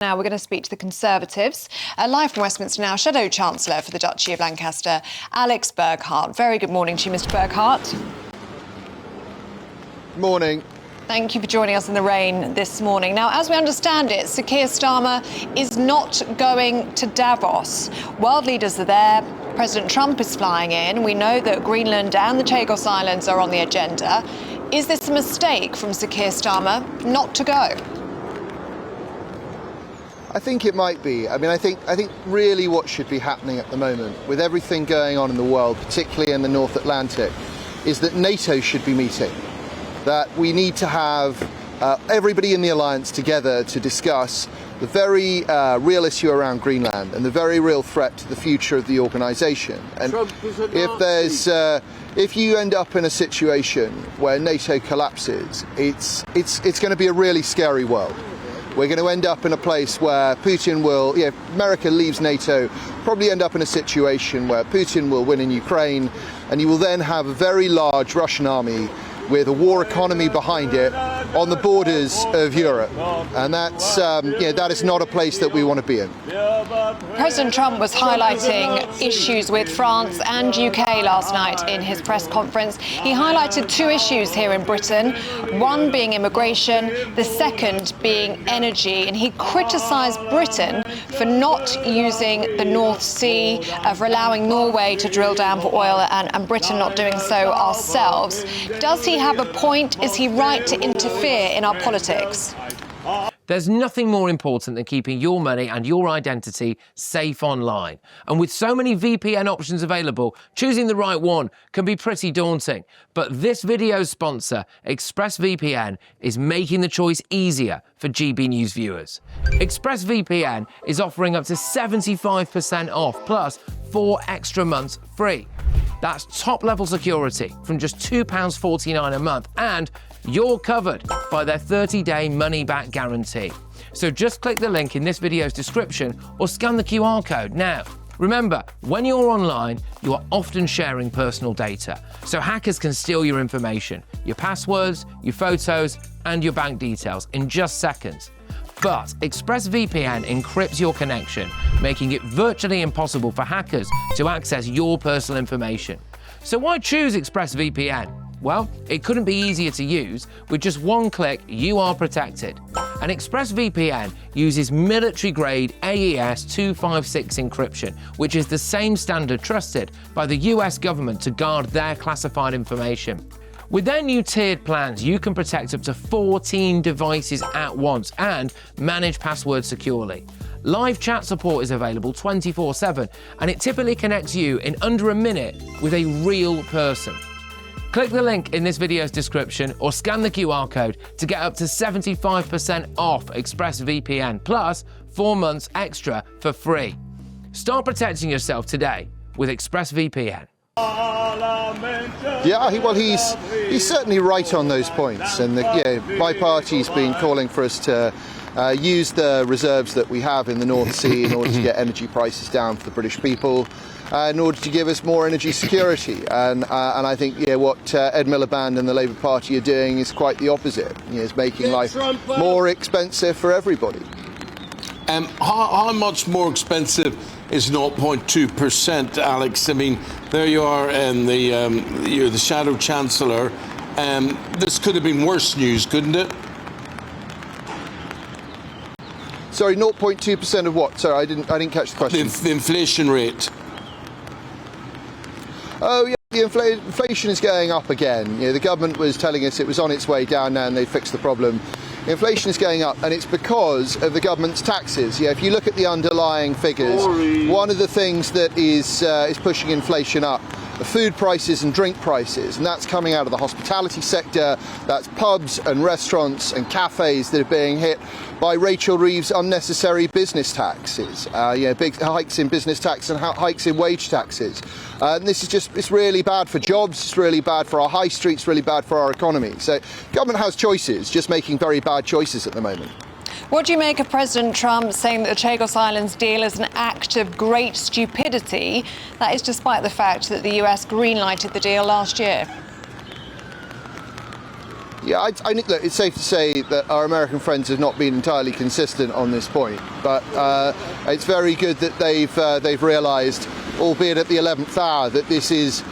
Now we're going to speak to the Conservatives. Live from Westminster now, Shadow Chancellor for the Duchy of Lancaster, Alex Burghart. Very good morning to you, Mr. Burghart. Morning. Thank you for joining us in the rain this morning. Now, as we understand it, Sir Keir Starmer is not going to Davos. World leaders are there. President Trump is flying in. We know that Greenland and the Chagos Islands are on the agenda. Is this a mistake from Sir Keir Starmer not to go? I think it might be. I mean, I think really what should be happening at the moment, with everything going on in the world, particularly in the North Atlantic, is that NATO should be meeting. That we need to have everybody in the alliance together to discuss the very real issue around Greenland and the very real threat to the future of the organisation. And if you end up in a situation where NATO collapses, it's going to be a really scary world. We're going to end up in a place where Putin will, if America leaves NATO, probably end up in a situation where Putin will win in Ukraine, and you will then have a very large Russian army with a war economy behind it on the borders of Europe. And that's, that is not a place that we want to be in. President Trump was highlighting issues with France and UK last night in his press conference. He highlighted two issues here in Britain, one being immigration, the second being energy. And he criticised Britain for not using the North Sea, for allowing Norway to drill down for oil and Britain not doing so ourselves. Does he have a point? Is he right to interfere in our politics? There's nothing more important than keeping your money and your identity safe online. And with so many VPN options available, choosing the right one can be pretty daunting. But this video's sponsor, ExpressVPN, is making the choice easier for GB News viewers. ExpressVPN is offering up to 75% off, plus 4 extra months free. That's top-level security from just £2.49 a month, and you're covered by their 30-day money-back guarantee. So just click the link in this video's description or scan the QR code now. Remember, when you're online, you are often sharing personal data, so hackers can steal your information, your passwords, your photos, and your bank details in just seconds. But ExpressVPN encrypts your connection, making it virtually impossible for hackers to access your personal information. So why choose ExpressVPN? Well, it couldn't be easier to use. With just one click, you are protected. And ExpressVPN uses military-grade AES 256 encryption, which is the same standard trusted by the US government to guard their classified information. With their new tiered plans, you can protect up to 14 devices at once and manage passwords securely. Live chat support is available 24/7, and it typically connects you in under a minute with a real person. Click the link in this video's description or scan the QR code to get up to 75% off ExpressVPN, plus 4 months extra for free. Start protecting yourself today with ExpressVPN. Yeah, he's certainly right on those points, and my party's been calling for us to use the reserves that we have in the North Sea in order to get energy prices down for the British people, in order to give us more energy security. And I think what Ed Miliband and the Labour Party are doing is quite the opposite. It's making life more expensive for everybody. How much more expensive is 0.2%, Alex? I mean, there you are, and you're the Shadow Chancellor. This could have been worse news, couldn't it? Sorry, 0.2% of what? Sorry, I didn't catch the question. The inflation rate. Oh yeah, the inflation is going up again. The government was telling us it was on its way down now and they'd fixed the problem. Inflation is going up, and it's because of the government's taxes. If you look at the underlying figures, one of the things that is pushing inflation up are food prices and drink prices, and that's coming out of the hospitality sector. That's pubs and restaurants and cafes that are being hit by Rachel Reeves' unnecessary business taxes. Big hikes in business tax and hikes in wage taxes. And this is it's really bad for jobs, it's really bad for our high streets, really bad for our economy. So government has choices, just making very bad choices at the moment. What do you make of President Trump saying that the Chagos Islands deal is an act of great stupidity? That is despite the fact that the US green-lighted the deal last year. Yeah, look, it's safe to say that our American friends have not been entirely consistent on this point, but it's very good that they've realised, albeit at the 11th hour, that this is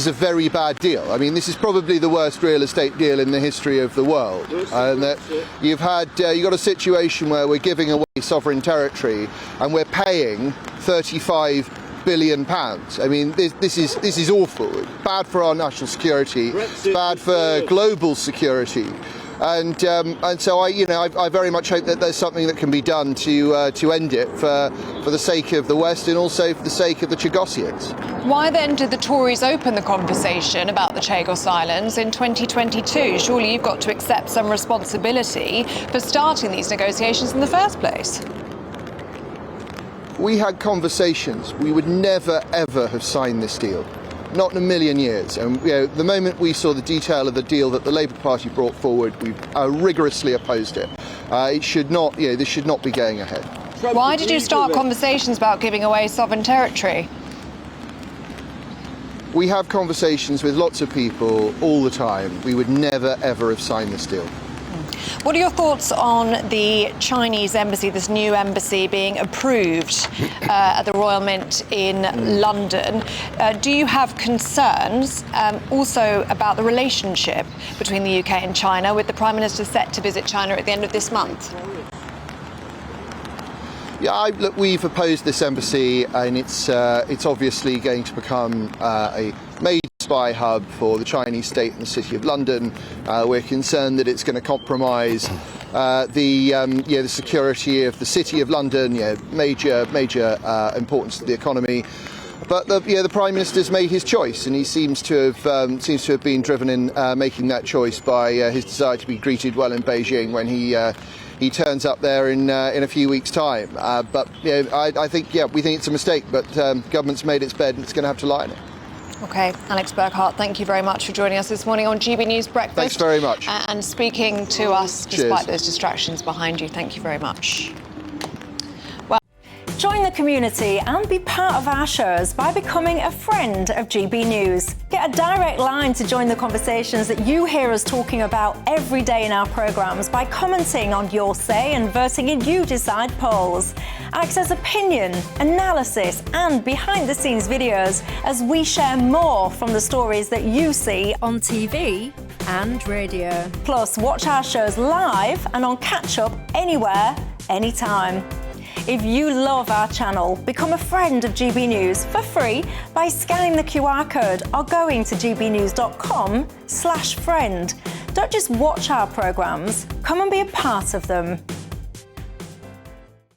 a very bad deal. I mean, this is probably the worst real estate deal in the history of the world, and that you've got a situation where we're giving away sovereign territory and we're paying £35 billion. I mean, this is awful. Bad for our national security, bad for global security, and so I very much hope that there's something that can be done to end it for the sake of the West and also for the sake of the Chagosians. Why then did the Tories open the conversation about the Chagos Islands in 2022? Surely you've got to accept some responsibility for starting these negotiations in the first place. We had conversations. We would never, ever have signed this deal. Not in a million years. And the moment we saw the detail of the deal that the Labour Party brought forward, we rigorously opposed it. It should not, this should not be going ahead. Why did you start conversations about giving away sovereign territory? We have conversations with lots of people all the time. We would never, ever have signed this deal. What are your thoughts on the Chinese embassy, this new embassy being approved at the Royal Mint in London? Do you have concerns also about the relationship between the UK and China, with the Prime Minister set to visit China at the end of this month? Yeah, look, we've opposed this embassy, and it's obviously going to become a major spy hub for the Chinese state and the City of London. We're concerned that it's going to compromise the security of the City of London. Major importance to the economy. But the Prime Minister's made his choice, and he seems to have been driven in making that choice by his desire to be greeted well in Beijing when he turns up there in a few weeks' time. But I think we think it's a mistake. But government's made its bed, and it's going to have to lie in it. OK, Alex Burghart, thank you very much for joining us this morning on GB News Breakfast. Thanks very much. And speaking to us despite those distractions behind you. Thank you very much. Join the community and be part of our shows by becoming a friend of GB News. Get a direct line to join the conversations that you hear us talking about every day in our programmes by commenting on Your Say and voting in You Decide polls. Access opinion, analysis and behind-the-scenes videos as we share more from the stories that you see on TV and radio. Plus, watch our shows live and on catch-up anywhere, anytime. If you love our channel, become a friend of GB News for free by scanning the QR code or going to gbnews.com/friend. Don't just watch our programmes, come and be a part of them.